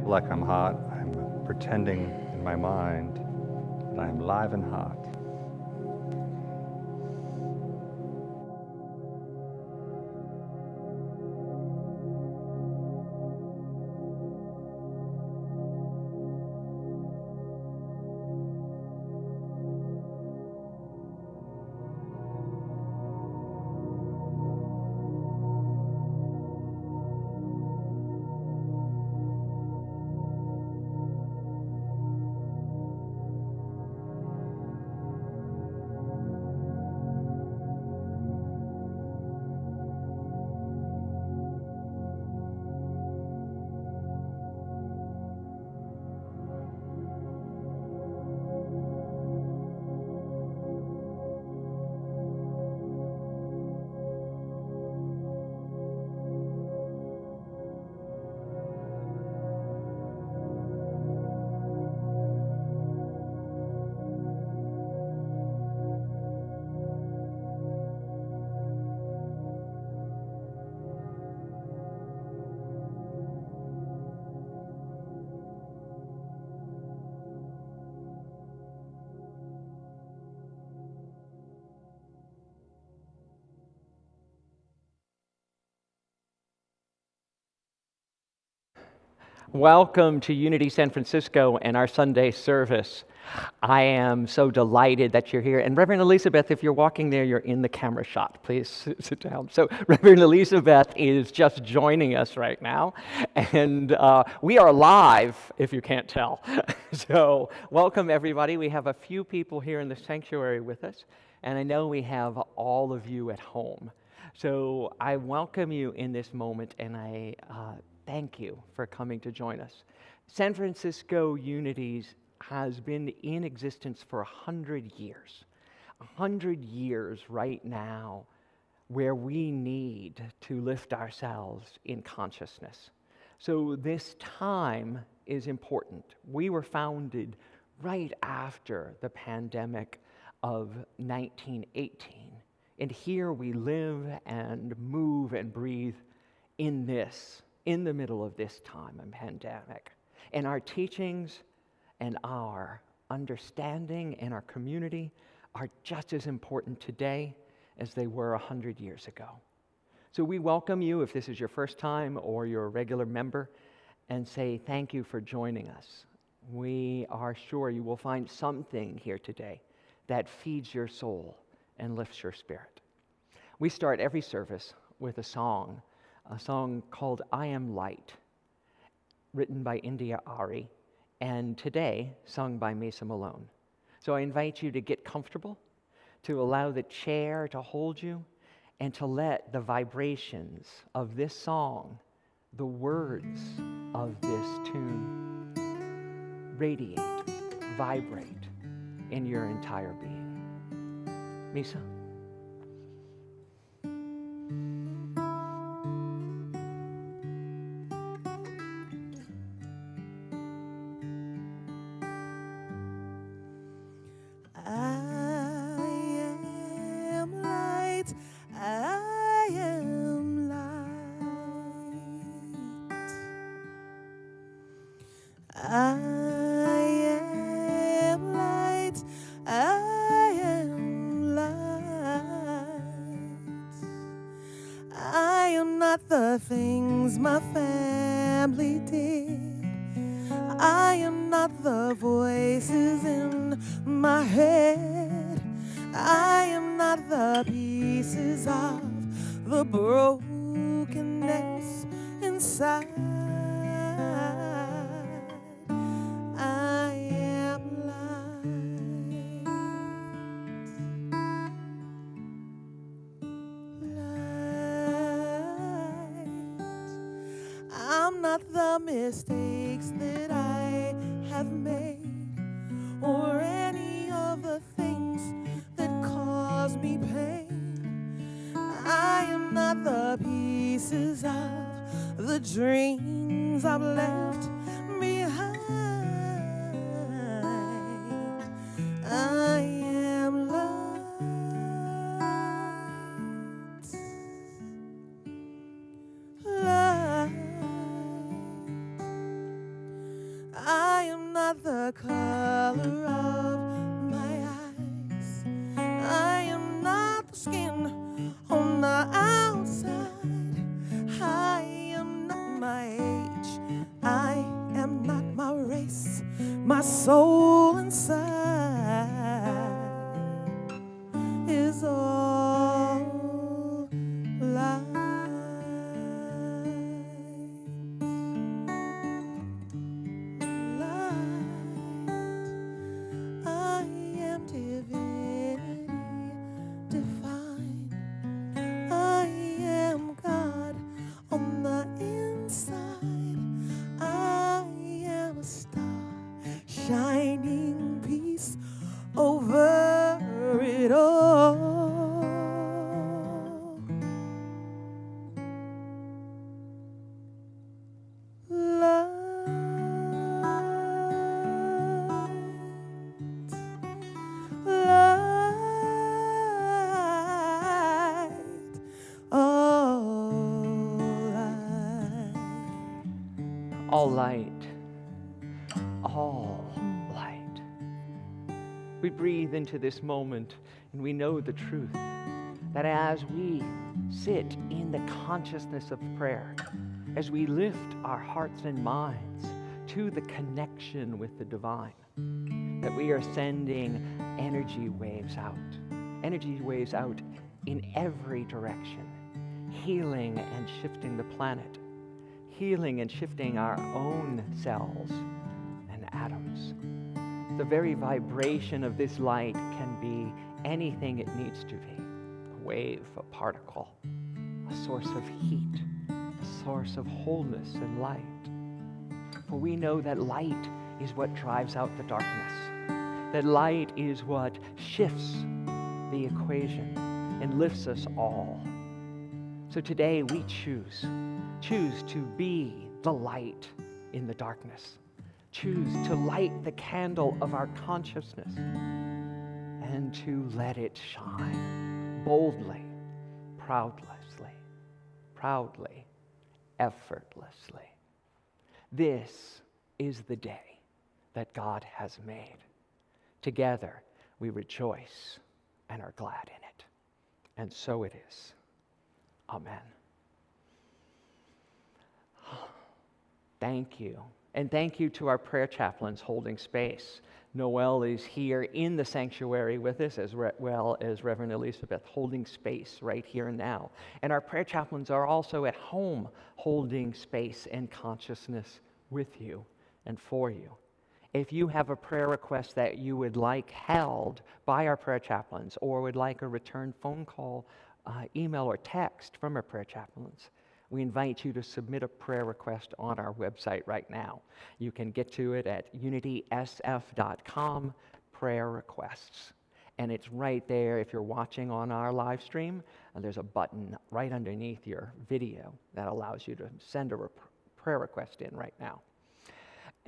like I'm hot. I'm pretending in my mind that I'm live and hot. Welcome to Unity San Francisco and our Sunday service. I am so delighted that you're here. And Reverend Elizabeth, if you're walking there, you're in the camera shot. Please sit down. So Reverend Elizabeth is just joining us right now. And we are live, if you can't tell. So welcome, everybody. We have a few people here in the sanctuary with us. And I know we have all of you at home. So I welcome you in this moment, and I thank you for coming to join us. San Francisco Unities has been in existence for 100 years. 100 years right now where we need to lift ourselves in consciousness. So this time is important. We were founded right after the pandemic of 1918. And here we live and move and breathe in the middle of this time and pandemic. And our teachings and our understanding and our community are just as important today as they were 100 years ago. So we welcome you if this is your first time or you're a regular member, and say thank you for joining us. We are sure you will find something here today that feeds your soul and lifts your spirit. We start every service with a song called I Am Light, written by India Ari, and today sung by Mesa Malone. So I invite you to get comfortable, to allow the chair to hold you, and to let the vibrations of this song, the words of this tune, radiate, vibrate in your entire being. Mesa? The things my family did. I am not the voices in my head. I am not the pieces of the brokenness inside. I am I'm not the mistakes that I have made, or any of the things that cause me pain. I am not the pieces of the dreams I've left behind. I am light. Light. all light, all light. We breathe into this moment and we know the truth that as we sit in the consciousness of prayer, as we lift our hearts and minds to the connection with the divine, that we are sending energy waves out in every direction, healing and shifting the planet, healing and shifting our own cells and atoms. The very vibration of this light can be anything it needs to be: a wave, a particle, a source of heat, a source of wholeness and light. For we know that light is what drives out the darkness, that light is what shifts the equation and lifts us all. So today we choose to be the light in the darkness. Choose to light the candle of our consciousness and to let it shine boldly, proudly, effortlessly. This is the day that God has made. Together we rejoice and are glad in it. And so it is. Amen. Thank you. And thank you to our prayer chaplains holding space. Noelle is here in the sanctuary with us, as well as Reverend Elizabeth, holding space right here and now. And our prayer chaplains are also at home holding space and consciousness with you and for you. If you have a prayer request that you would like held by our prayer chaplains, or would like a return phone call, email, or text from our prayer chaplains, we invite you to submit a prayer request on our website right now. You can get to it at unitysf.com, prayer requests. And it's right there. If you're watching on our live stream, there's a button right underneath your video that allows you to send a prayer request in right now.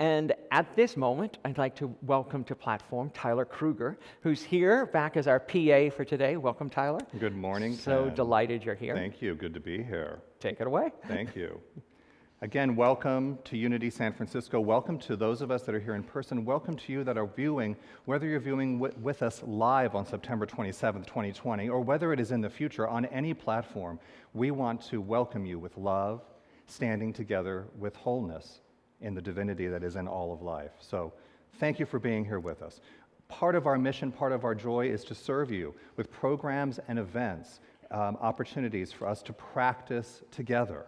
And at this moment, I'd like to welcome to platform Tyler Kruger, who's here back as our PA for today. Welcome, Tyler. Good morning, So Ken. delighted you're here. Thank you. Good to be here. Take it away. Thank you. Again, welcome to Unity San Francisco. Welcome to those of us that are here in person. Welcome to you that are viewing, whether you're viewing with us live on September 27th, 2020, or whether it is in the future on any platform. We want to welcome you with love, standing together with wholeness in the divinity that is in all of life. So thank you for being here with us. Part of our mission, part of our joy is to serve you with programs and events, opportunities for us to practice together.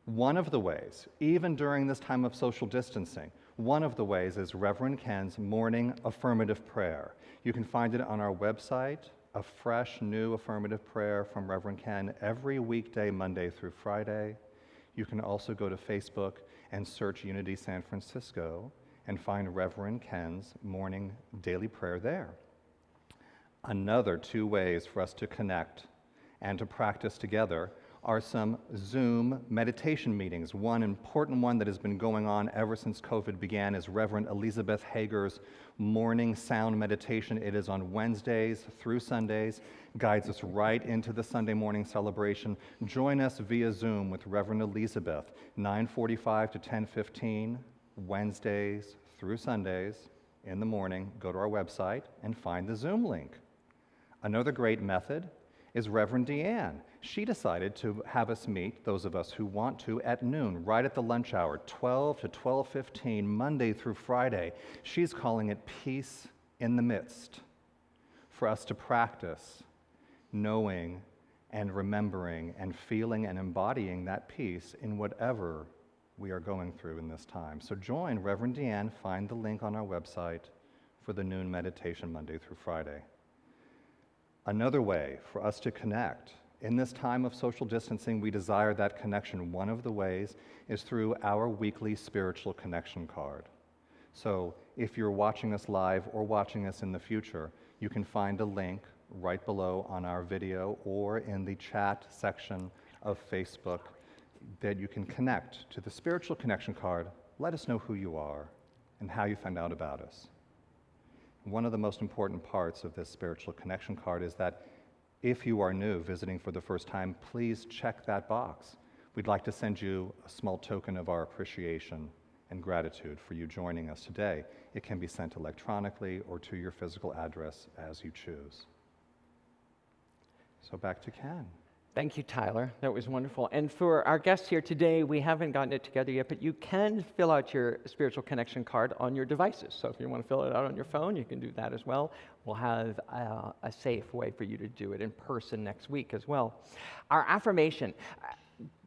One of the ways, even during this time of social distancing, one of the ways is Reverend Ken's morning affirmative prayer. You can find it on our website, a fresh new affirmative prayer from Reverend Ken every weekday, Monday through Friday. You can also go to Facebook and search Unity San Francisco and find Reverend Ken's morning daily prayer there. Another two ways for us to connect and to practice together are some Zoom meditation meetings. One important one that has been going on ever since COVID began is Reverend Elizabeth Hager's morning sound meditation. It is on Wednesdays through Sundays, guides us right into the Sunday morning celebration. Join us via Zoom with Reverend Elizabeth, 9:45 to 10:15, Wednesdays through Sundays in the morning. Go to our website and find the Zoom link. Another great method is Reverend Deanne. She decided to have us meet, those of us who want to, at noon, right at the lunch hour, 12 to 12:15, Monday through Friday. She's calling it Peace in the Midst, for us to practice knowing and remembering and feeling and embodying that peace in whatever we are going through in this time. So join Reverend Deanne, find the link on our website for the noon meditation Monday through Friday. Another way for us to connect, in this time of social distancing, we desire that connection. One of the ways is through our weekly spiritual connection card. So if you're watching us live or watching us in the future, you can find a link right below on our video or in the chat section of Facebook that you can connect to the spiritual connection card. Let us know who you are and how you found out about us. One of the most important parts of this spiritual connection card is that if you are new, visiting for the first time, please check that box. We'd like to send you a small token of our appreciation and gratitude for you joining us today. It can be sent electronically or to your physical address as you choose. So back to Ken. Thank you, Tyler. That was wonderful. And for our guests here today, we haven't gotten it together yet, but you can fill out your spiritual connection card on your devices. So if you want to fill it out on your phone, you can do that as well. We'll have a safe way for you to do it in person next week as well. Our affirmation.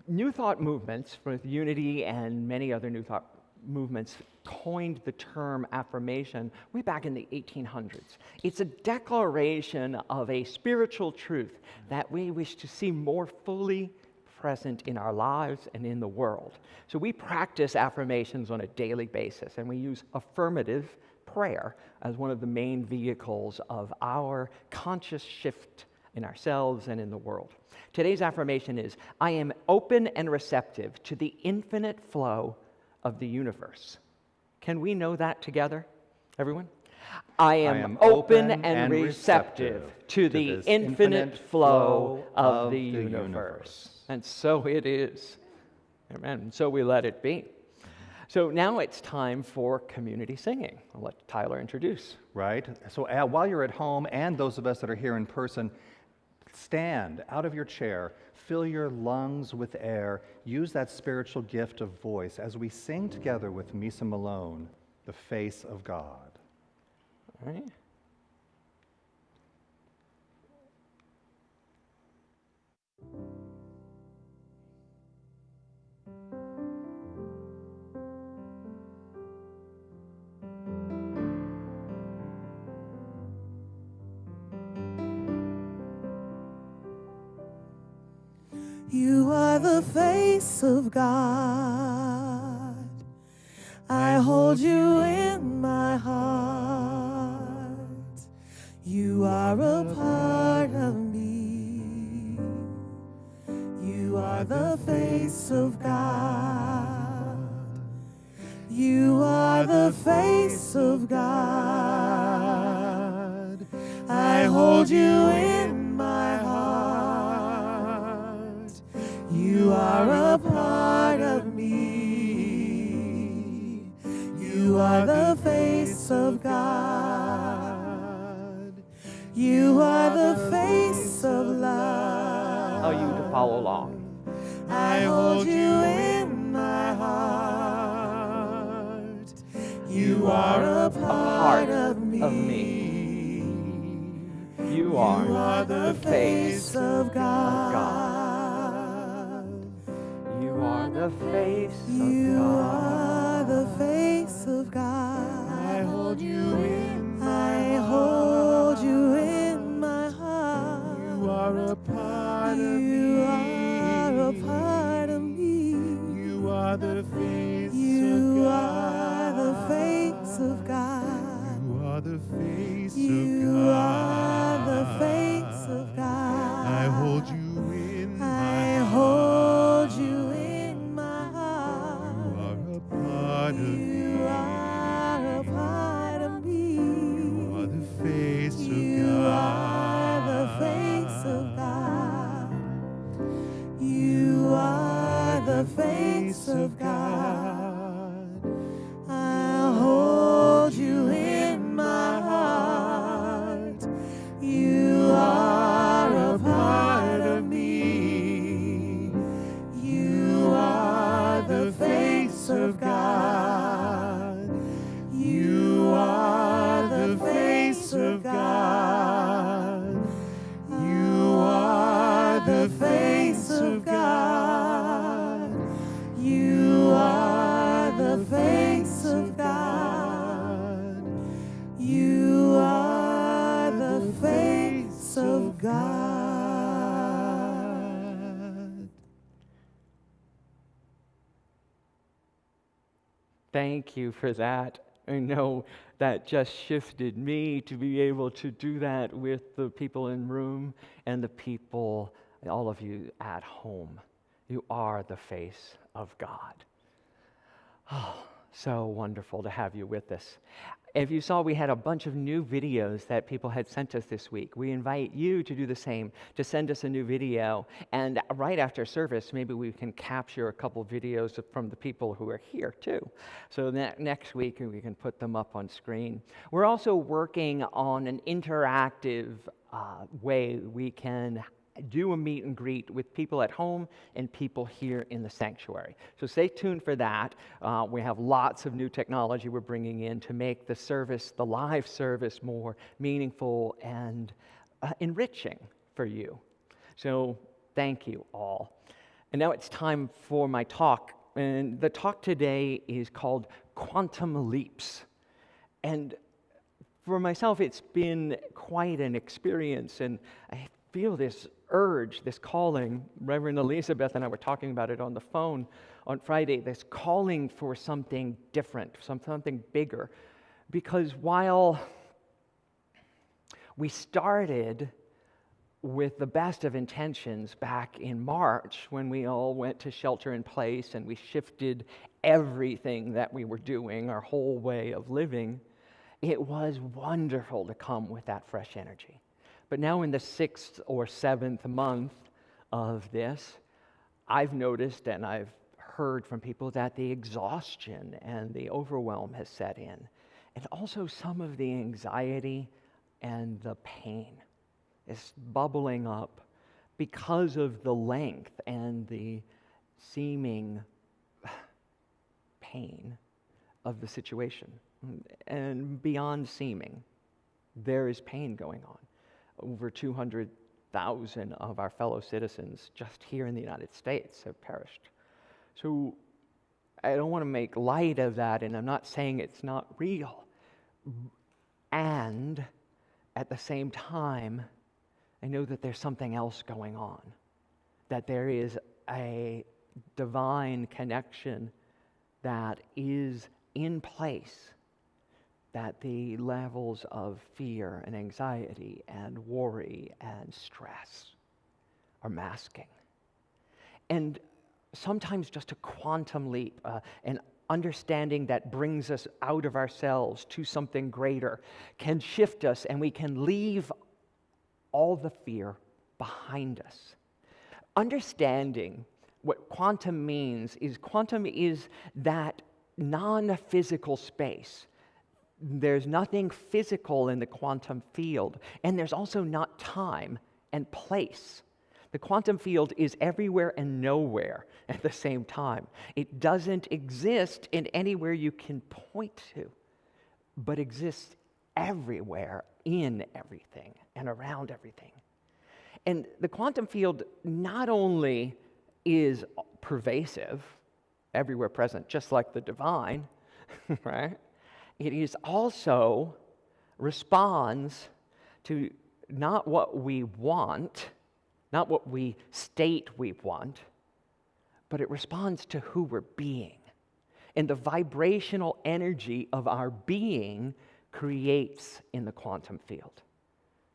New Thought movements with Unity and many other New Thought movements coined the term affirmation way back in the 1800s. It's a declaration of a spiritual truth that we wish to see more fully present in our lives and in the world. So we practice affirmations on a daily basis, and we use affirmative prayer as one of the main vehicles of our conscious shift in ourselves and in the world. Today's affirmation is, I am open and receptive to the infinite flow of the universe. Can we know that together, everyone? I am open and receptive to the infinite flow of the universe. And so it is. Amen. So we let it be. So now it's time for community singing. I'll let Tyler introduce. Right? So while you're at home, and those of us that are here in person, stand out of your chair, fill your lungs with air, use that spiritual gift of voice as we sing together with Mesa Malone, The Face of God. All right. You are the face of God. I hold you in my heart. You are a part of me. You are the face of God. You are the face of God. I hold you in my heart. You are a part of me. You are the face of God. You are the face of love. Allow you to follow along. I hold you in my heart. You are a part of me. You are the face of God. You are the face of You God. are the face of God. I hold you in my heart. I hold you in my heart. You are a part of me. You are a part of me. You are the face of God. You are the face of God. You are the face of God. You are the face of God. I hold you in my heart. I hold you in my heart. You are a part of me. You are a part of me. You are the face of God. You are the face of God. You are the face of God. I'll hold you in my heart. You are a part of me. You are the face of God. You are the face of God. You are the face of God. You are the face of God. You are the face of God. Thank you for that. I know that just shifted me to be able to do that with the people in room and the people, all of you at home. You are the face of God. Oh, So wonderful to have you with us. If you saw, we had a bunch of new videos that people had sent us this week. We invite you to do the same, to send us a new video. And right after service, maybe we can capture a couple videos from the people who are here too. So that next week, we can put them up on screen. We're also working on an interactive way we can do a meet and greet with people at home and people here in the sanctuary. So stay tuned for that. We have lots of new technology we're bringing in to make the service, the live service, more meaningful and enriching for you. So thank you all. And now it's time for my talk. And the talk today is called Quantum Leaps. And for myself, it's been quite an experience, and I feel this urge, this calling. Reverend Elizabeth and I were talking about it on the phone on Friday, this calling for something different, something bigger. Because while we started with the best of intentions back in March when we all went to shelter in place and we shifted everything that we were doing, our whole way of living, it was wonderful to come with that fresh energy. But now in the 6th or 7th month of this, I've noticed and I've heard from people that the exhaustion and the overwhelm has set in. And also some of the anxiety and the pain is bubbling up because of the length and the seeming pain of the situation. And beyond seeming, there is pain going on. Over 200,000 of our fellow citizens just here in the United States have perished. So I don't want to make light of that, and I'm not saying it's not real. And at the same time, I know that there's something else going on, that there is a divine connection that is in place, that the levels of fear and anxiety and worry and stress are masking. And sometimes just a quantum leap, an understanding that brings us out of ourselves to something greater, can shift us and we can leave all the fear behind us. Understanding what quantum means is that non-physical space. There's nothing physical in the quantum field, and there's also not time and place. The quantum field is everywhere and nowhere at the same time. It doesn't exist in anywhere you can point to, but exists everywhere, in everything, and around everything. And the quantum field not only is pervasive, everywhere present, just like the divine, right? It is also responds to not what we want, not what we state we want, but it responds to who we're being. And the vibrational energy of our being creates in the quantum field.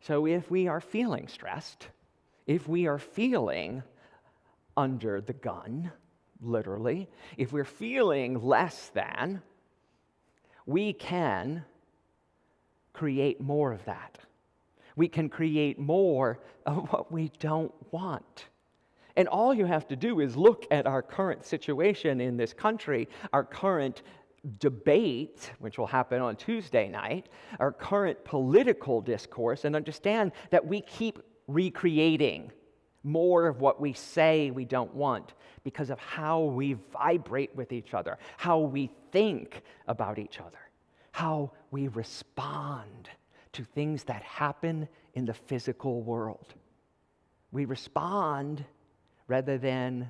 So if we are feeling stressed, if we are feeling under the gun, literally, if we're feeling less than, we can create more of that. We can create more of what we don't want. And all you have to do is look at our current situation in this country, our current debate, which will happen on Tuesday night, our current political discourse, and understand that we keep recreating more of what we say we don't want because of how we vibrate with each other, how we think about each other, how we respond to things that happen in the physical world. We respond rather than,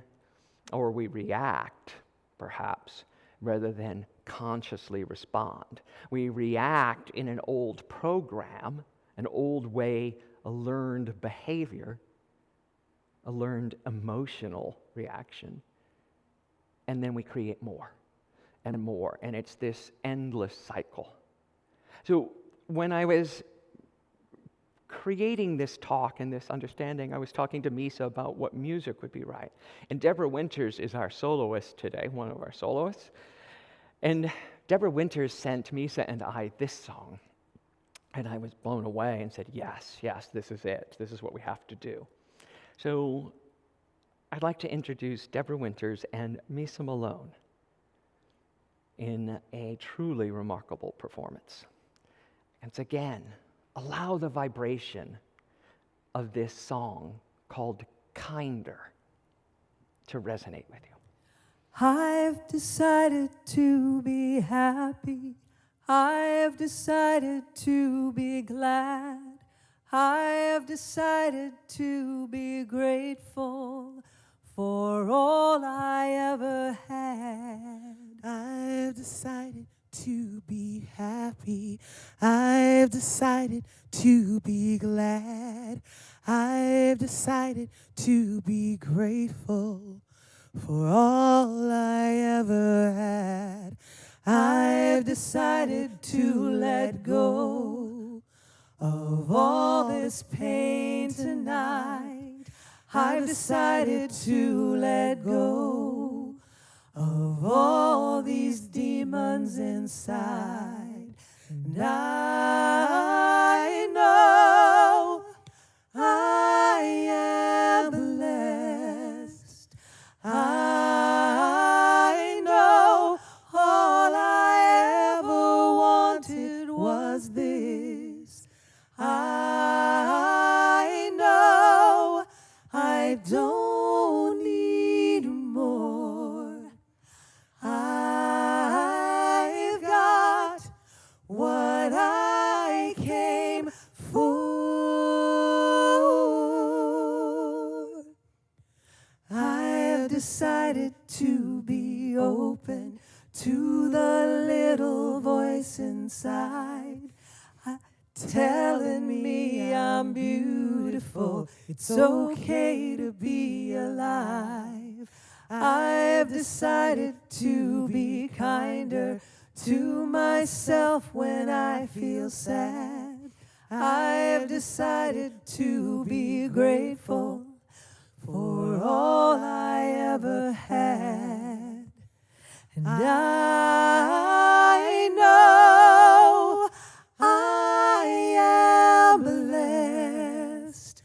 or we react, perhaps, rather than consciously respond. We react in an old program, an old way, a learned behavior, a learned emotional reaction, and then we create more and more, and it's this endless cycle. So when I was creating this talk and this understanding, I was talking to Mesa about what music would be right. And Debra Winters is our soloist today, one of our soloists. And Debra Winters sent Mesa and I this song, and I was blown away and said, yes, this is it. This is what we have to do. So I'd like to introduce Debra Winters and Mesa Malone in a truly remarkable performance. And again, allow the vibration of this song called Kinder to resonate with you. I've decided to be happy. I've decided to be glad. I have decided to be grateful for all I ever had. I've decided to be happy. I've decided to be glad. I've decided to be grateful for all I ever had. I've decided to let go of all this pain tonight. I've decided to let go of all these demons inside. And I know I am blessed. I know all I ever wanted was this. I know I don't need more. I've got what I came for. I've decided to be open to the little voice inside telling me I'm beautiful. It's okay to be alive. I've decided to be kinder to myself when I feel sad. I've decided to be grateful for all I ever had. And I know I am blessed.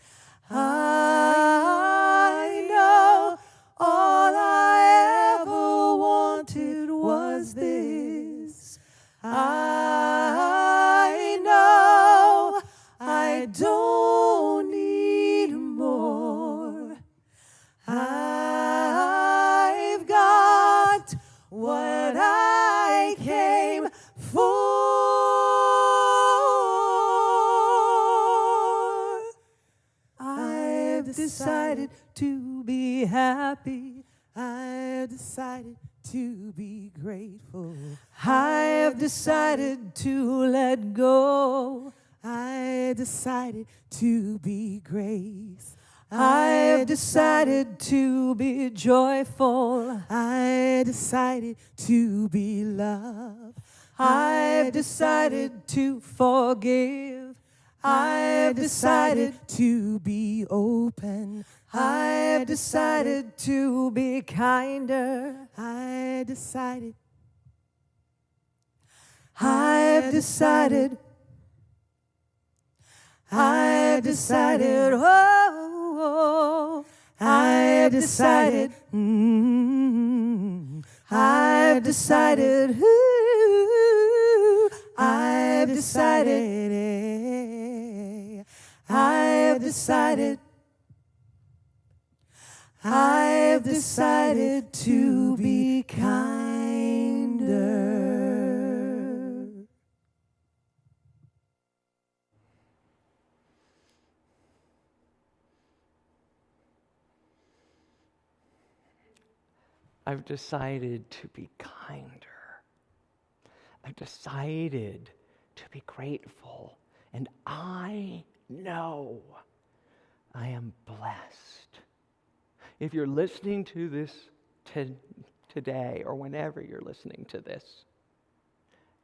I know all I ever wanted was this. I know I don't need more. I've got what I came for. I've decided to be happy. I've decided to be grateful. I've decided to let go. I decided to be grace. I've decided to be joyful. I decided to be love. I've decided to forgive. I've decided to be open. I've decided to be kinder. I've decided. I've decided. I've decided. Oh, I've decided. I've decided. I've decided. I've decided. I've decided to be kinder. I've decided to be kinder. I've decided to be grateful. And I know I am blessed. If you're listening to this today or whenever you're listening to this,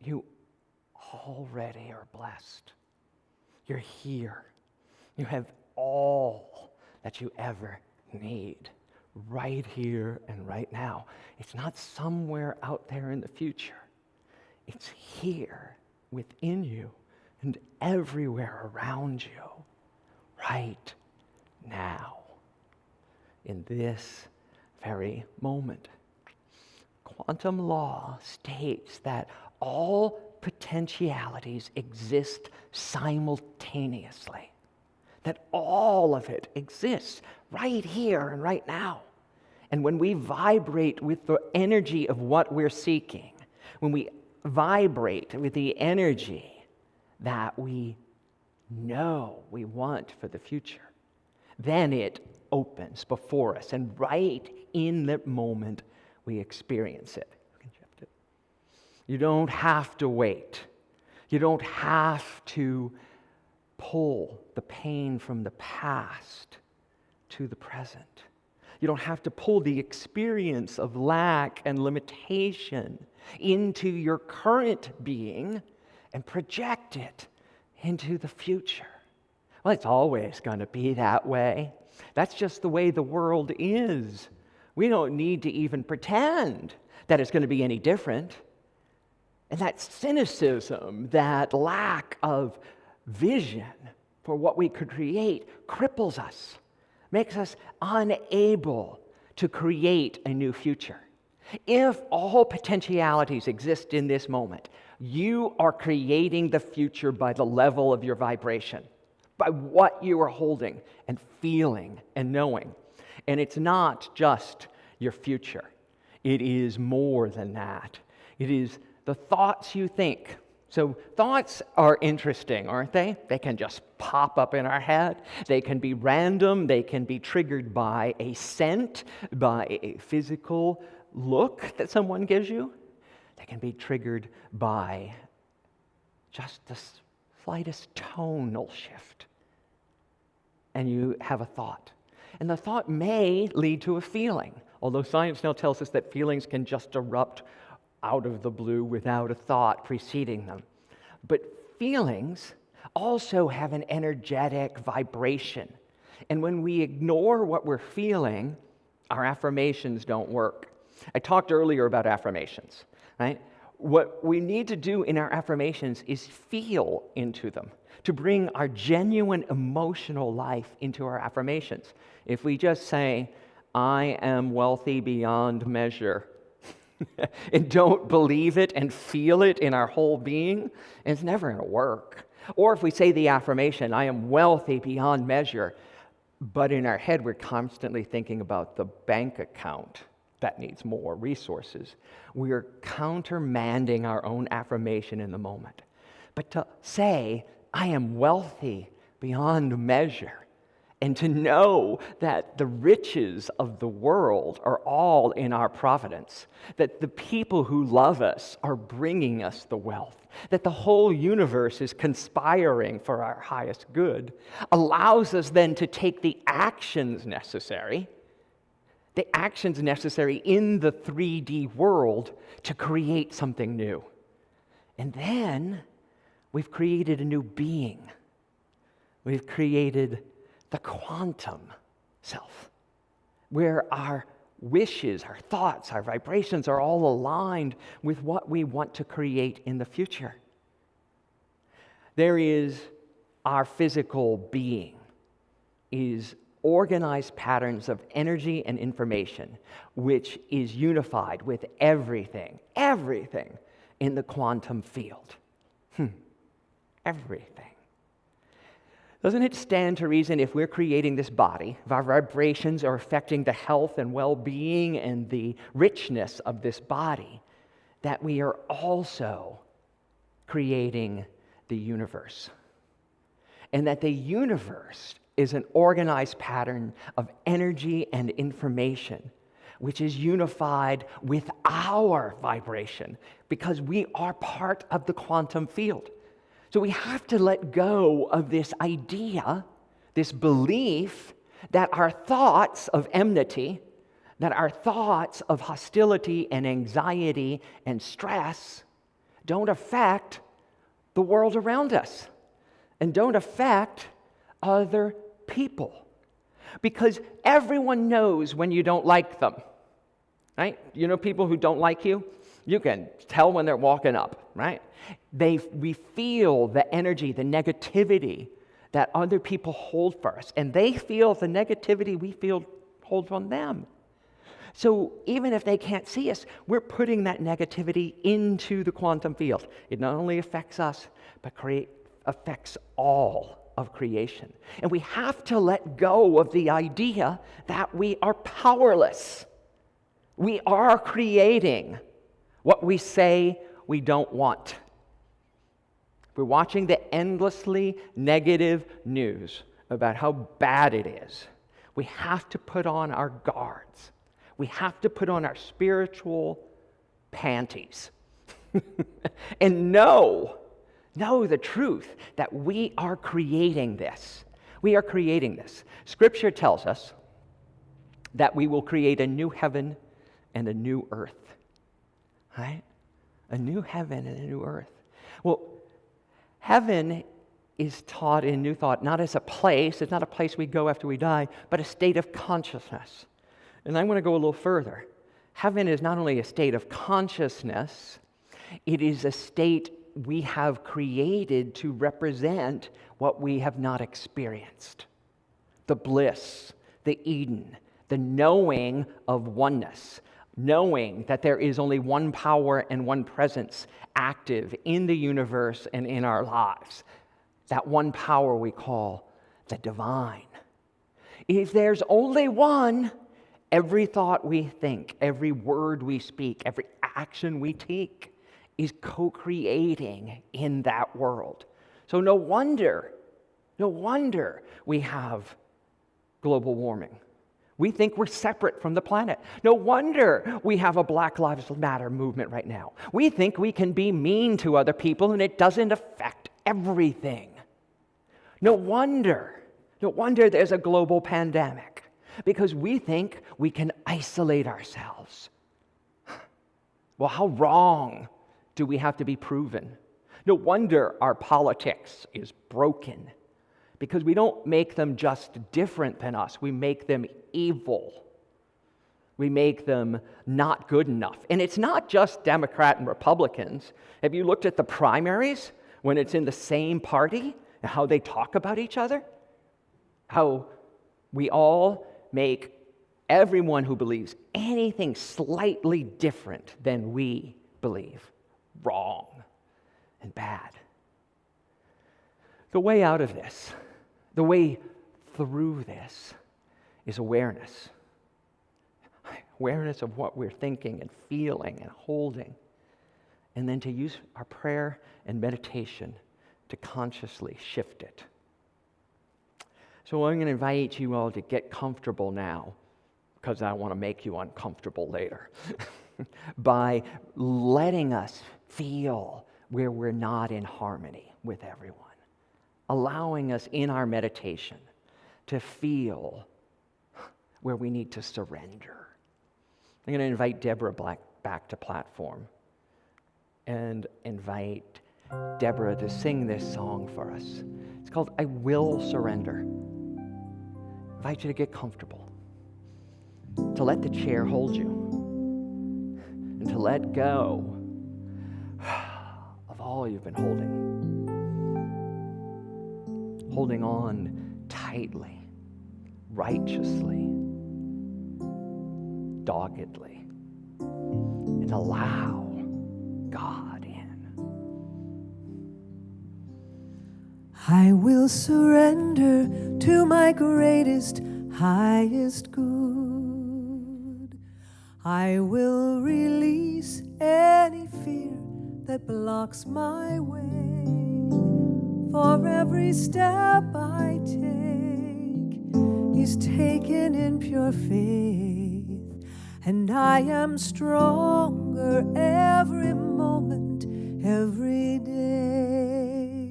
you already are blessed. You're here. You have all that you ever need right here and right now. It's not somewhere out there in the future. It's here within you and everywhere around you right now in this very moment. Quantum law states that all potentialities exist simultaneously, that all of it exists right here and right now. And when we vibrate with the energy of what we're seeking, when we vibrate with the energy that we know we want for the future, then it opens before us, and right in that moment, we experience it. You don't have to wait. You don't have to pull the pain from the past to the present. You don't have to pull the experience of lack and limitation into your current being and project it into the future. Well, it's always going to be that way. That's just the way the world is. We don't need to even pretend that it's going to be any different. And that cynicism, that lack of vision for what we could create cripples us, makes us unable to create a new future. If all potentialities exist in this moment, you are creating the future by the level of your vibration, by what you are holding and feeling and knowing. And it's not just your future. It is more than that. It is the thoughts you think. So thoughts are interesting, aren't they? They can just pop up in our head. They can be random. They can be triggered by a scent, by a physical look that someone gives you. They can be triggered by just the slightest tonal shift. And you have a thought. And the thought may lead to a feeling, although science now tells us that feelings can just erupt out of the blue without a thought preceding them. But feelings also have an energetic vibration. And when we ignore what we're feeling, our affirmations don't work. I talked earlier about affirmations, right? What we need to do in our affirmations is feel into them, to bring our genuine emotional life into our affirmations. If we just say, I am wealthy beyond measure, and don't believe it and feel it in our whole being, it's never going to work. Or if we say the affirmation, I am wealthy beyond measure, but in our head we're constantly thinking about the bank account that needs more resources, we're countermanding our own affirmation in the moment. But to say, I am wealthy beyond measure, and to know that the riches of the world are all in our providence, that the people who love us are bringing us the wealth, that the whole universe is conspiring for our highest good, allows us then to take the actions necessary in the 3D world to create something new. And then we've created a new being. We've created the quantum self, where our wishes, our thoughts, our vibrations are all aligned with what we want to create in the future. There is our physical being, is organized patterns of energy and information, which is unified with everything in the quantum field. Everything. Doesn't it stand to reason if we're creating this body, if our vibrations are affecting the health and well-being and the richness of this body, that we are also creating the universe? And that the universe is an organized pattern of energy and information, which is unified with our vibration, because we are part of the quantum field. So we have to let go of this idea, this belief that our thoughts of enmity, that our thoughts of hostility and anxiety and stress don't affect the world around us and don't affect other people. Because everyone knows when you don't like them, right? You know people who don't like you? You can tell when they're walking up, right? We feel the energy, the negativity that other people hold for us, and they feel the negativity we feel hold from them. So even if they can't see us, we're putting that negativity into the quantum field. It not only affects us, but affects all of creation. And we have to let go of the idea that we are powerless. We are creating what we say we don't want. We're watching the endlessly negative news about how bad it is. We have to put on our guards. We have to put on our spiritual panties and know the truth that we are creating this. We are creating this. Scripture tells us that we will create a new heaven and a new earth. Right? A new heaven and a new earth. Well, heaven is taught in New Thought not as a place, it's not a place we go after we die, but a state of consciousness. And I want to go a little further. Heaven is not only a state of consciousness, it is a state we have created to represent what we have not experienced. The bliss, the Eden, the knowing of oneness, knowing that there is only one power and one presence active in the universe and in our lives. That one power we call the divine. If there's only one, every thought we think, every word we speak, every action we take is co-creating in that world. So no wonder we have global warming. We think we're separate from the planet. No wonder we have a Black Lives Matter movement right now. We think we can be mean to other people and it doesn't affect everything. No wonder there's a global pandemic, because we think we can isolate ourselves. Well, how wrong do we have to be proven? No wonder our politics is broken, because we don't make them just different than us. We make them evil. We make them not good enough. And it's not just Democrat and Republicans. Have you looked at the primaries when it's in the same party and how they talk about each other? How we all make everyone who believes anything slightly different than we believe wrong and bad. The way out of this, the way through this, is awareness. Awareness of what we're thinking and feeling and holding. And then to use our prayer and meditation to consciously shift it. So I'm going to invite you all to get comfortable now, because I want to make you uncomfortable later, by letting us feel where we're not in harmony with everyone. Allowing us in our meditation to feel where we need to surrender. I'm going to invite Debra back to platform and invite Debra to sing this song for us. It's called I Will Surrender. I invite you to get comfortable, to let the chair hold you, and to let go of all you've been holding on tightly, righteously, doggedly, and allow God in. I will surrender to my greatest, highest good. I will release any fear that blocks my way. For every step I take is taken in pure faith, and I am stronger every moment, every day.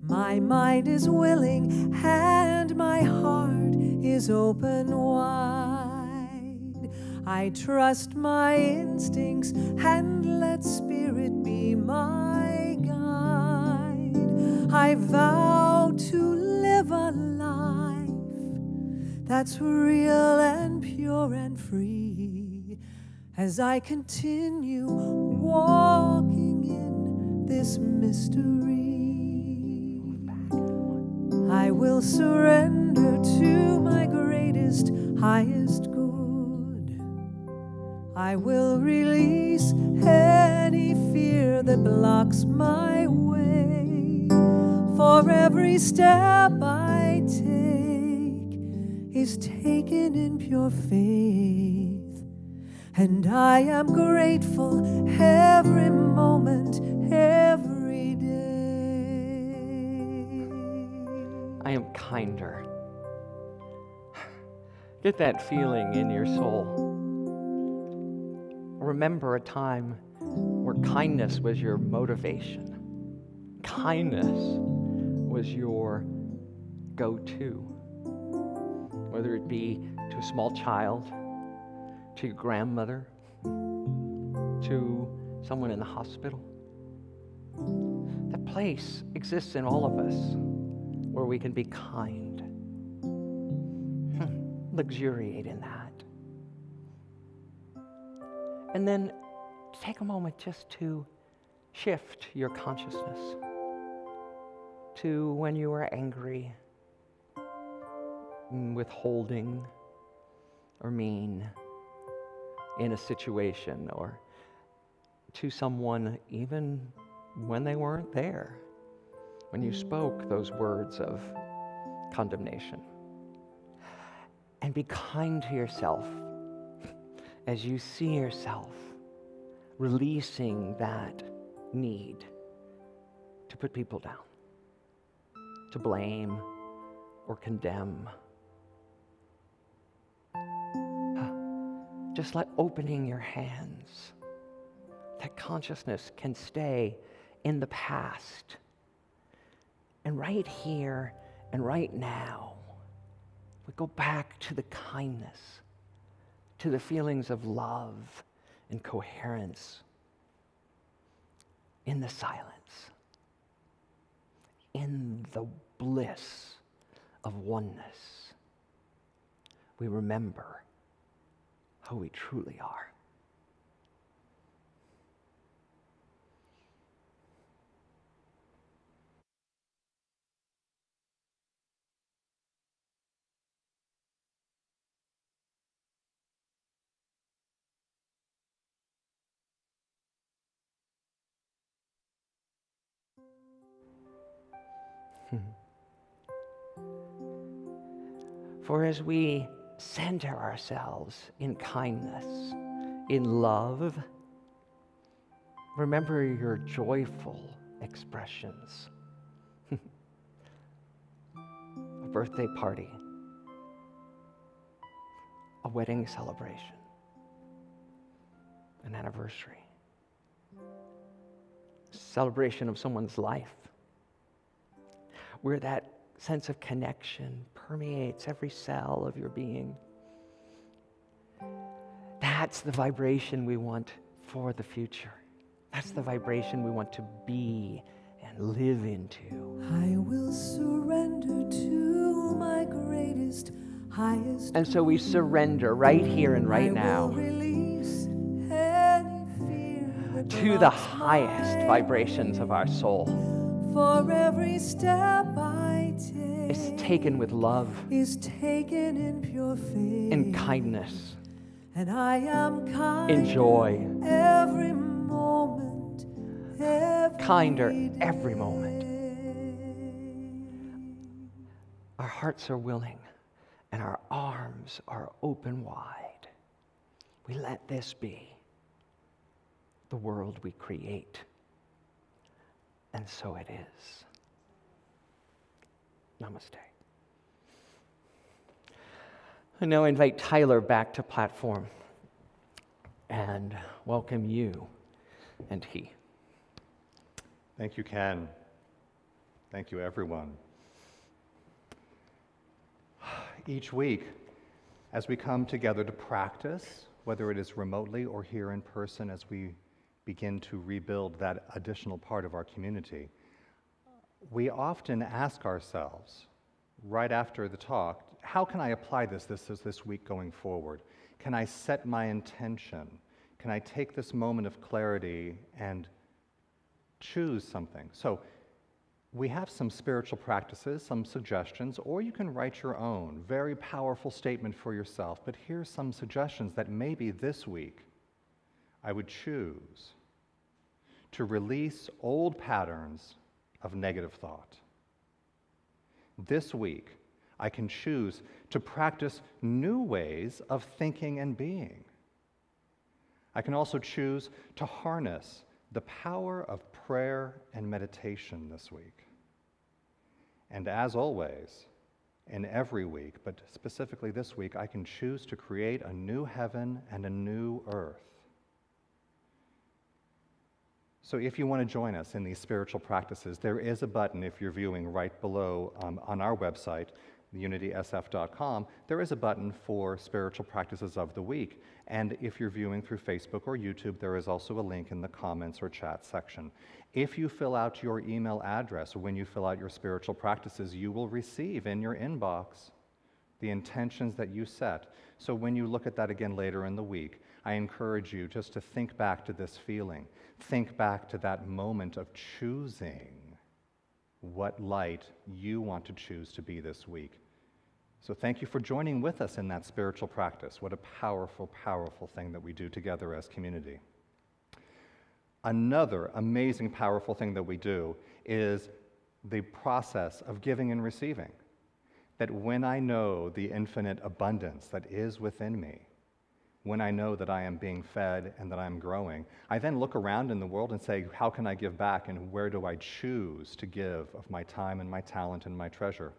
My mind is willing and my heart is open wide. I trust my instincts and let Spirit be my guide. I vow to live a life that's real and pure and free. As I continue walking in this mystery, I will surrender to my greatest, highest good. I will release any fear that blocks my way. For every step I take is taken in pure faith. And I am grateful every moment, every day. I am kinder. Get that feeling in your soul. Remember a time where kindness was your motivation. Kindness was your go-to. Whether it be to a small child, to your grandmother, to someone in the hospital. That place exists in all of us where we can be kind. Luxuriate in that. And then take a moment just to shift your consciousness to when you are angry, withholding, or mean in a situation, or to someone even when they weren't there, when you spoke those words of condemnation. And be kind to yourself as you see yourself releasing that need to put people down, to blame or condemn. Just like opening your hands, that consciousness can stay in the past. And right here and right now, we go back to the kindness, to the feelings of love and coherence in the silence, in the bliss of oneness. We remember who we truly are. For as we center ourselves in kindness, in love, remember your joyful expressions. A birthday party, a wedding celebration, an anniversary, celebration of someone's life, where that sense of connection permeates every cell of your being. That's the vibration we want for the future. That's the vibration we want to be and live into. I will surrender to my greatest, highest. And so we surrender right here and right now to the highest vibrations of our soul. For every step I take is taken with love, is taken in pure faith, in kindness, and I am kind in joy, every moment, kinder every moment. Our hearts are willing and our arms are open wide. We let this be the world we create. And so it is. Namaste. I now invite Tyler back to platform and welcome you and he. Thank you, Ken. Thank you, everyone. Each week, as we come together to practice, whether it is remotely or here in person, as we begin to rebuild that additional part of our community, we often ask ourselves, right after the talk, how can I apply this week going forward? Can I set my intention? Can I take this moment of clarity and choose something? So we have some spiritual practices, some suggestions, or you can write your own very powerful statement for yourself. But here's some suggestions that maybe this week I would choose to release old patterns of negative thought. This week, I can choose to practice new ways of thinking and being. I can also choose to harness the power of prayer and meditation this week. And as always, in every week, but specifically this week, I can choose to create a new heaven and a new earth. So if you want to join us in these spiritual practices, there is a button, if you're viewing right below on our website, unitysf.com, there is a button for spiritual practices of the week. And if you're viewing through Facebook or YouTube, there is also a link in the comments or chat section. If you fill out your email address when you fill out your spiritual practices, you will receive in your inbox the intentions that you set. So when you look at that again later in the week, I encourage you just to think back to this feeling. Think back to that moment of choosing what light you want to choose to be this week. So thank you for joining with us in that spiritual practice. What a powerful, powerful thing that we do together as community. Another amazing, powerful thing that we do is the process of giving and receiving. That when I know the infinite abundance that is within me, when I know that I am being fed and that I'm growing, I then look around in the world and say, how can I give back and where do I choose to give of my time and my talent and my treasure?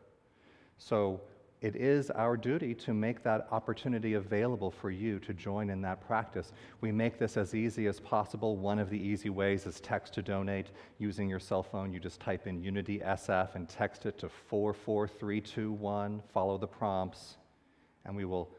So it is our duty to make that opportunity available for you to join in that practice. We make this as easy as possible. One of the easy ways is text to donate. Using your cell phone, you just type in Unity SF and text it to 44321, follow the prompts, and we will,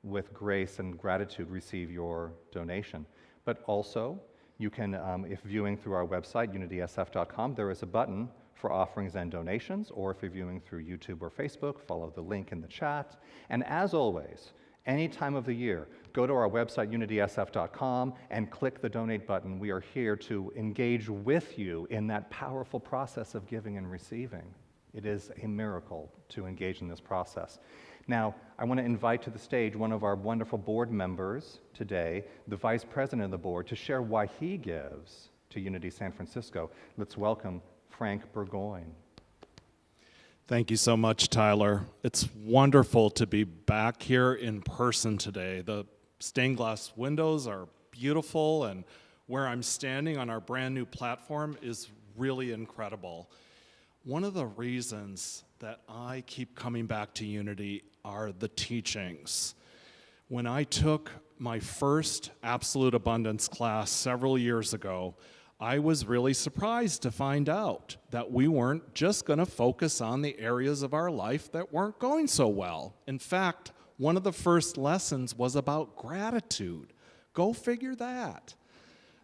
with grace and gratitude, receive your donation. But also, you can, if viewing through our website, unitysf.com, there is a button for offerings and donations, or if you're viewing through YouTube or Facebook, follow the link in the chat. And as always, any time of the year, go to our website, unitysf.com, and click the donate button. We are here to engage with you in that powerful process of giving and receiving. It is a miracle to engage in this process. Now, I want to invite to the stage one of our wonderful board members today, the vice president of the board, to share why he gives to Unity San Francisco. Let's welcome Frank Burgoyne. Thank you so much, Tyler. It's wonderful to be back here in person today. The stained glass windows are beautiful, and where I'm standing on our brand new platform is really incredible. One of the reasons that I keep coming back to Unity are the teachings. When I took my first Absolute Abundance class several years ago, I was really surprised to find out that we weren't just going to focus on the areas of our life that weren't going so well. In fact, one of the first lessons was about gratitude. Go figure that.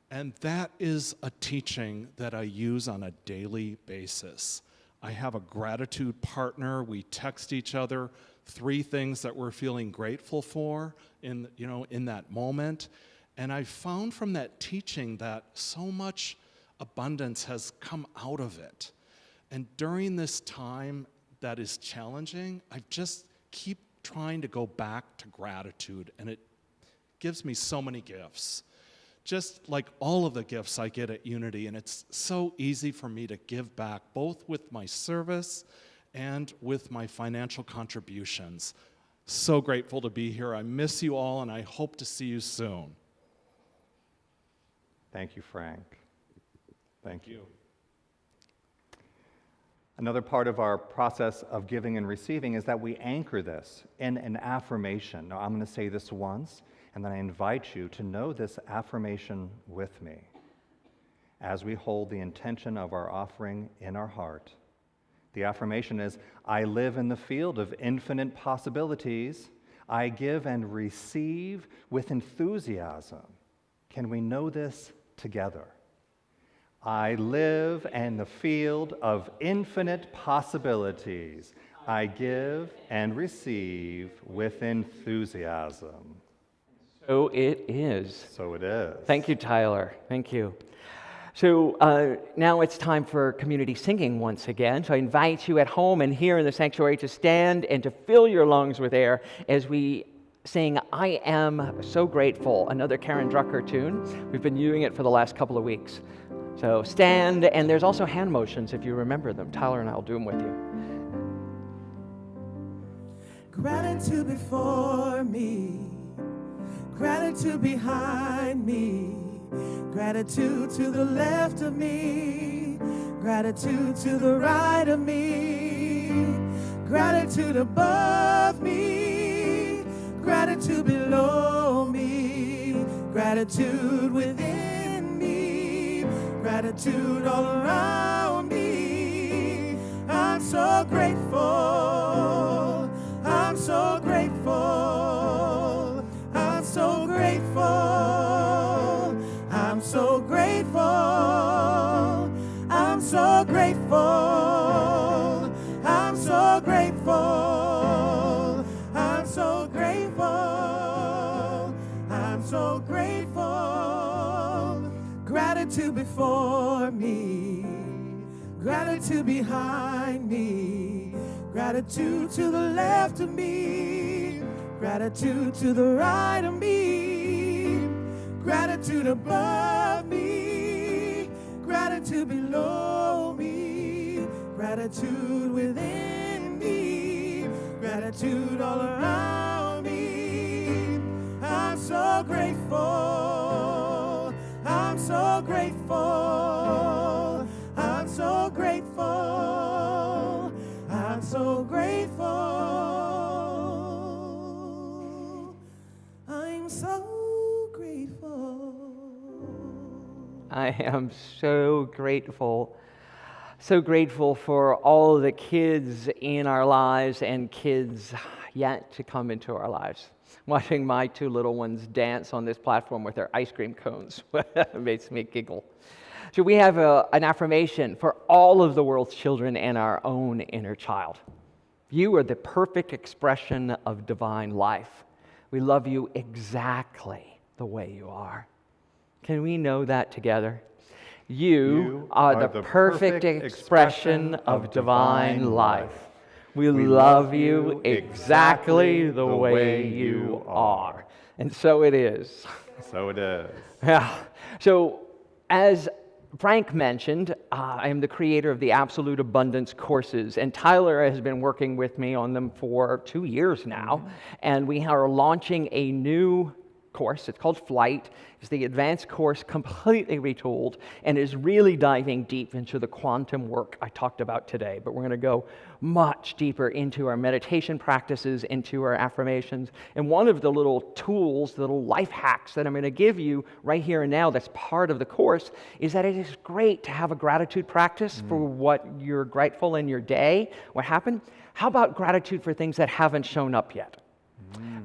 And that is a teaching that I use on a daily basis. I have a gratitude partner. We text each other 3 things that we're feeling grateful for in that moment. And I found from that teaching that so much abundance has come out of it. And during this time that is challenging, I just keep trying to go back to gratitude, and it gives me so many gifts. Just like all of the gifts I get at Unity, and it's so easy for me to give back, both with my service and with my financial contributions. So grateful to be here. I miss you all, and I hope to see you soon. Thank you, Frank. Thank you. Another part of our process of giving and receiving is that we anchor this in an affirmation. Now, I'm going to say this once, and then I invite you to know this affirmation with me as we hold the intention of our offering in our heart. The affirmation is, I live in the field of infinite possibilities. I give and receive with enthusiasm. Can we know this together? I live in the field of infinite possibilities. I give and receive with enthusiasm. So it is. So it is. Thank you, Tyler. Thank you. So now it's time for community singing once again. So I invite you at home and here in the sanctuary to stand and to fill your lungs with air as we sing I Am So Grateful, another Karen Drucker tune. We've been doing it for the last couple of weeks. So stand, and there's also hand motions if you remember them. Tyler and I will do them with you. Gratitude before me, gratitude behind me, gratitude to the left of me, gratitude to the right of me, gratitude above me, gratitude below me, gratitude within me, gratitude all around me. I'm so grateful, I'm so grateful, I'm so grateful, I'm so grateful, I'm so grateful, I'm so grateful, I'm so grateful, I'm so grateful. Gratitude before me, gratitude behind me, gratitude to the left of me, gratitude to the right of me, gratitude above me, gratitude below me, gratitude within me, gratitude all around me. I'm so grateful, I'm so grateful, I'm so grateful, I'm so grateful, I'm so grateful. I am so grateful for all the kids in our lives and kids yet to come into our lives. Watching my two little ones dance on this platform with their ice cream cones makes me giggle. So we have an affirmation for all of the world's children and our own inner child. You are the perfect expression of divine life. We love you exactly the way you are. Can we know that together? You are the perfect expression of divine life. We love you exactly the way you are. And so it is. So it is. Yeah. So as Frank mentioned, I am the creator of the Absolute Abundance courses, and Tyler has been working with me on them for 2 years now, and we are launching a new course. It's called Flight. It's the advanced course, completely retooled, and is really diving deep into the quantum work I talked about today. But we're going to go much deeper into our meditation practices, into our affirmations. And one of the little tools, the little life hacks that I'm going to give you right here and now that's part of the course is that it is great to have a gratitude practice for what you're grateful in your day, what happened. How about gratitude for things that haven't shown up yet?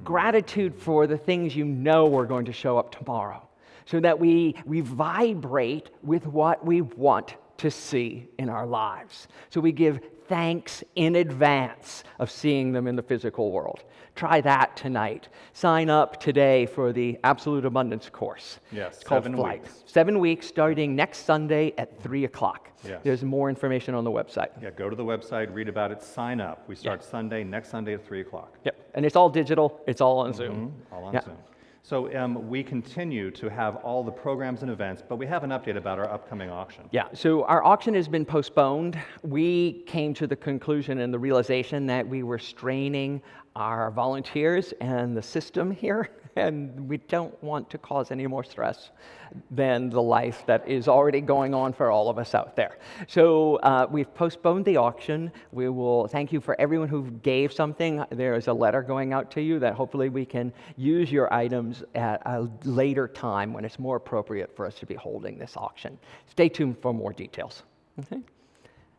Gratitude for the things you know are going to show up tomorrow, so that we vibrate with what we want to see in our lives. So we give thanks in advance of seeing them in the physical world. Try that tonight. Sign up today for the Absolute Abundance course. Yes, It's called 7 Flight. weeks. 7 weeks starting next Sunday at 3 o'clock. Yes. There's more information on the website. Yeah, go to the website, read about it, sign up. We start next Sunday at 3 o'clock. Yep. And it's all digital. It's all on Zoom. All on Yeah. Zoom. So we continue to have all the programs and events, but we have an update about our upcoming auction. Yeah, so our auction has been postponed. We came to the conclusion and the realization that we were straining our volunteers and the system here, and we don't want to cause any more stress than the life that is already going on for all of us out there. So we've postponed the auction. We will thank you for everyone who gave something. There is a letter going out to you that hopefully we can use your items at a later time when it's more appropriate for us to be holding this auction. Stay tuned for more details. Okay?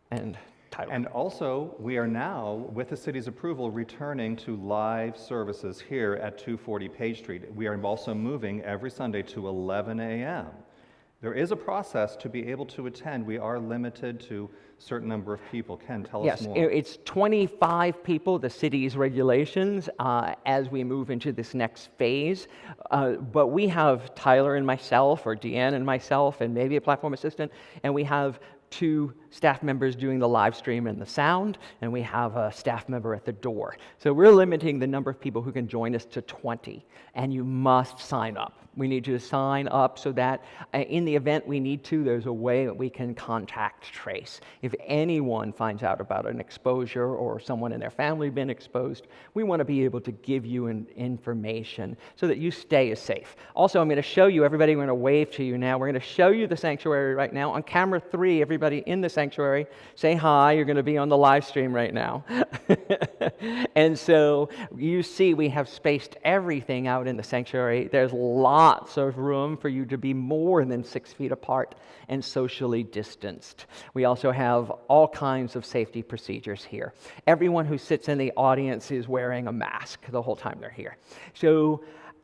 And Tyler. And also, we are now, with the city's approval, returning to live services here at 240 Page Street. We are also moving every Sunday to 11 a.m. There is a process to be able to attend. We are limited to a certain number of people. Ken, tell us Yes, more. it's 25 people, the city's regulations, as we move into this next phase. But we have Tyler and myself, or Deanne and myself, and maybe a platform assistant, and we have 2 staff members doing the live stream and the sound, and we have a staff member at the door. So we're limiting the number of people who can join us to 20, and you must sign up. We need you to sign up so that in the event we need to, there's a way that we can contact trace. If anyone finds out about an exposure or someone in their family been exposed, we want to be able to give you information so that you stay safe. Also, I'm going to show you, everybody, we're going to wave to you now. We're going to show you the sanctuary right now. On camera 3, everybody in the sanctuary, say hi. You're going to be on the live stream right now. And so you see we have spaced everything out in the sanctuary. There's lots of room for you to be more than 6 feet apart and socially distanced. We also have all kinds of safety procedures here. Everyone who sits in the audience is wearing a mask the whole time they're here.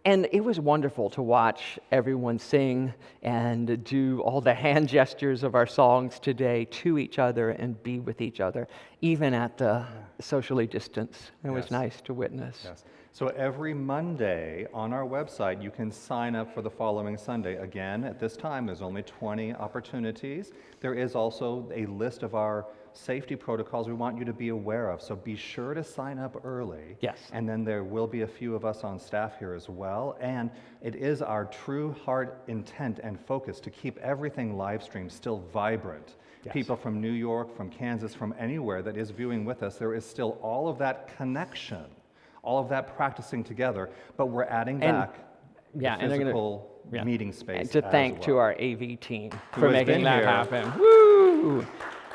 And it was wonderful to watch everyone sing and do all the hand gestures of our songs today to each other and be with each other, even at the socially distanced. It was nice to witness. Yes. So every Monday on our website, you can sign up for the following Sunday. Again, at this time, there's only 20 opportunities. There is also a list of our safety protocols we want you to be aware of. So be sure to sign up early. Yes. And then there will be a few of us on staff here as well. And it is our true heart intent and focus to keep everything live streamed still vibrant. Yes. People from New York, from Kansas, from anywhere that is viewing with us, there is still all of that connection, all of that practicing together, but we're adding back the physical meeting space. And to thank to our AV team Who for has making been that here. happen. Woo!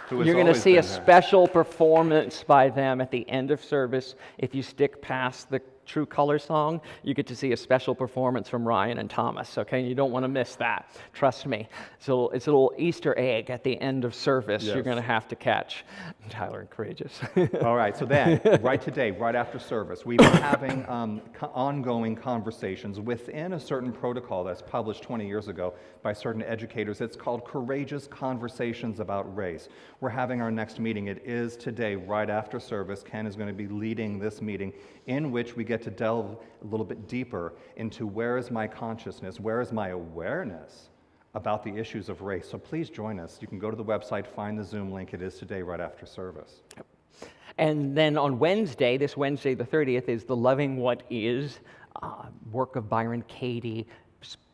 Who has You're going to always see a been here. special performance by them at the end of service. If you stick past the True Color song, you get to see a special performance from Ryan and Thomas, okay? You don't want to miss that. Trust me. So it's a little Easter egg at the end of service you're going to have to catch. Tyler and Courageous. All right, so then, right today, right after service, we've been having ongoing conversations within a certain protocol that's published 20 years ago by certain educators. It's called Courageous Conversations About Race. We're having our next meeting. It is today, right after service. Ken is going to be leading this meeting in which we get to delve a little bit deeper into where is my consciousness, where is my awareness about the issues of race. So please join us. You can go to the website, find the Zoom link. It is today, right after service. And then on Wednesday, this Wednesday the 30th, is the Loving What Is work of Byron Katie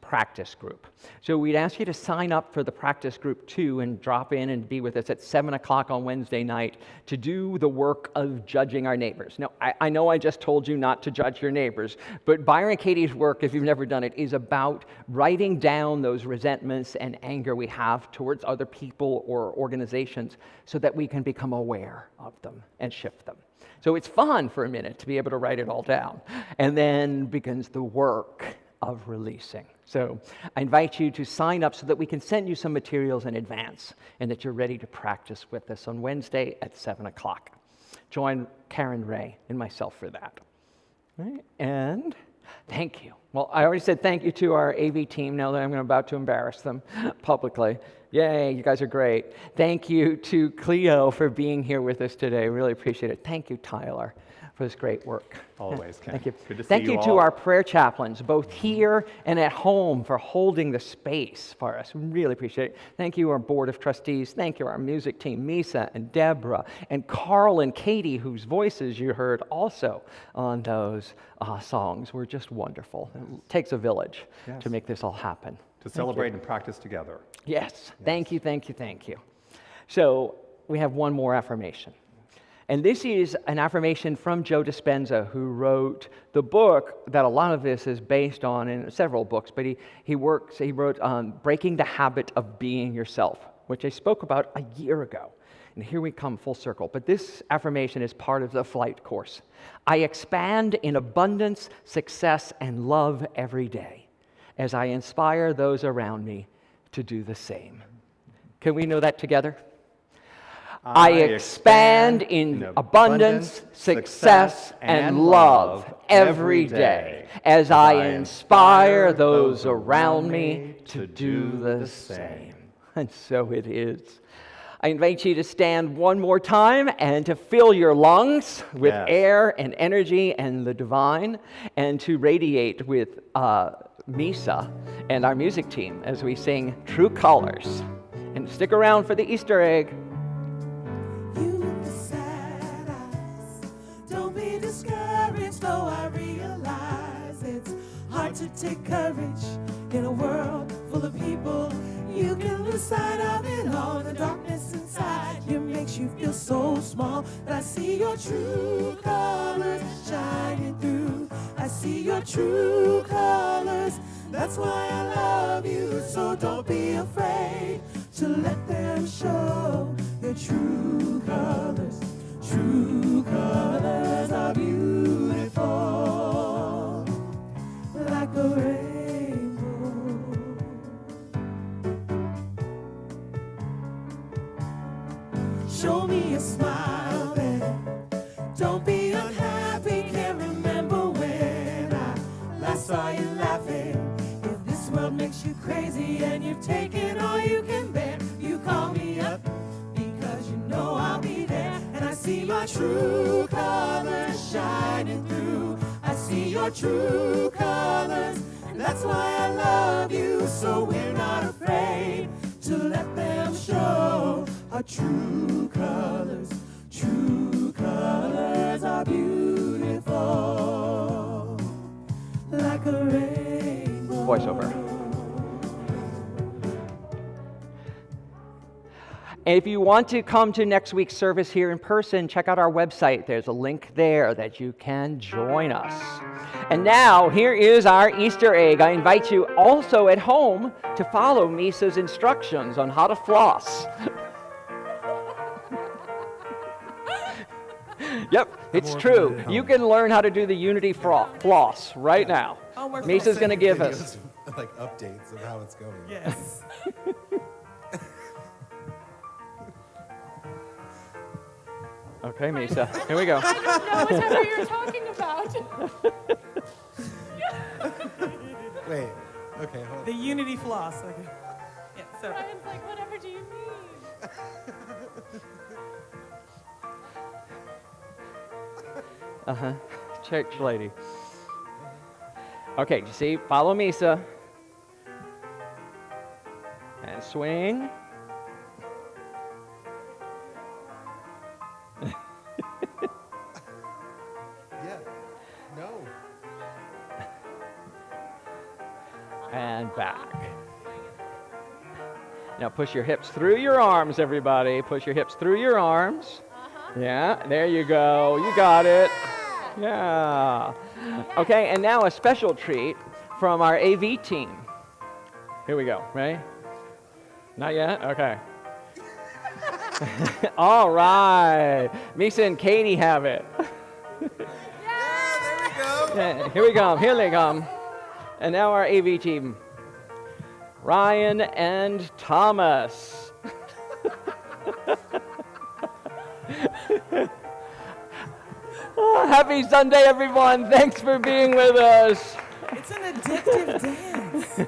practice group. So we'd ask you to sign up for the practice group too and drop in and be with us at 7 o'clock on Wednesday night to do the work of judging our neighbors. Now, I know I just told you not to judge your neighbors, but Byron Katie's work, if you've never done it, is about writing down those resentments and anger we have towards other people or organizations so that we can become aware of them and shift them. So it's fun for a minute to be able to write it all down. And then begins the work of releasing. So I invite you to sign up so that we can send you some materials in advance and that you're ready to practice with us on Wednesday at 7 o'clock. Join Karen Ray and myself for that. All right. And thank you. Well, I already said thank you to our AV team now that I'm about to embarrass them publicly. Yay, you guys are great. Thank you to Cleo for being here with us today. Really appreciate it. Thank you, Tyler, for this great work. Always, Ken. Thank you. Good to see Thank you you all. to our prayer chaplains, both here and at home, for holding the space for us. Really appreciate it. Thank you, our board of trustees. Thank you, our music team, Mesa and Debra, and Carl and Katie, whose voices you heard also on those songs were just wonderful. It takes a village to make this all happen. To celebrate and practice together. Yes. Thank you, thank you, thank you. So we have one more affirmation. And this is an affirmation from Joe Dispenza, who wrote the book that a lot of this is based on, in several books, but he wrote Breaking the Habit of Being Yourself, which I spoke about a year ago. And here we come full circle. But this affirmation is part of the flight course. I expand in abundance, success, and love every day as I inspire those around me to do the same. Can we know that together? I expand in abundance, success, and love every day as I inspire those around me to do the same. And so it is. I invite you to stand one more time and to fill your lungs with air and energy and the divine, and to radiate with Mesa and our music team as we sing True Colors. And stick around for the Easter egg. You with the sad eyes, don't be discouraged, though I realize it's hard to take courage in a world full of people. You can lose sight of it all, the darkness inside you makes you feel so small. But I see your true colors shining through. I see your true colors, that's why I love you. So don't be afraid to let them show your true colors. True colors are beautiful, like a rainbow. Show me a smile then, don't be unhappy. Can't remember when I last saw you laughing. If this world makes you crazy and you've taken all you can bear, you call me up because you know I'll be there. And I see my true colors shining through. I see your true colors, and that's why I love you. So we're not afraid to let them show our true colors. True colors are beautiful, like a rainbow. Voiceover. And if you want to come to next week's service here in person, check out our website. There's a link there that you can join us. And now, here is our Easter egg. I invite you also at home to follow Mesa's instructions on how to floss. Yep, it's true. You can learn how to do the Unity floss right now. Mesa's going to give us like updates of how it's going. Yes. Okay, Mesa, here we go. I don't know whatever you're talking about. Wait, okay, hold on. The Unity floss. Okay. Yeah, so Ryan's like, whatever do you mean? Church lady. Okay, you see, follow Mesa. And swing. Yeah, no. And back. Now push your hips through your arms, everybody. Push your hips through your arms. Yeah, there you go. You got it. Yeah. Okay, and now a special treat from our AV team. Here we go. Ready? Not yet? Okay. All right. Mesa and Katie have it. Yeah, there we go. Yeah, here we come. Here they come. And now our AV team. Ryan and Thomas. Oh, happy Sunday, everyone. Thanks for being with us. it's an addictive dance.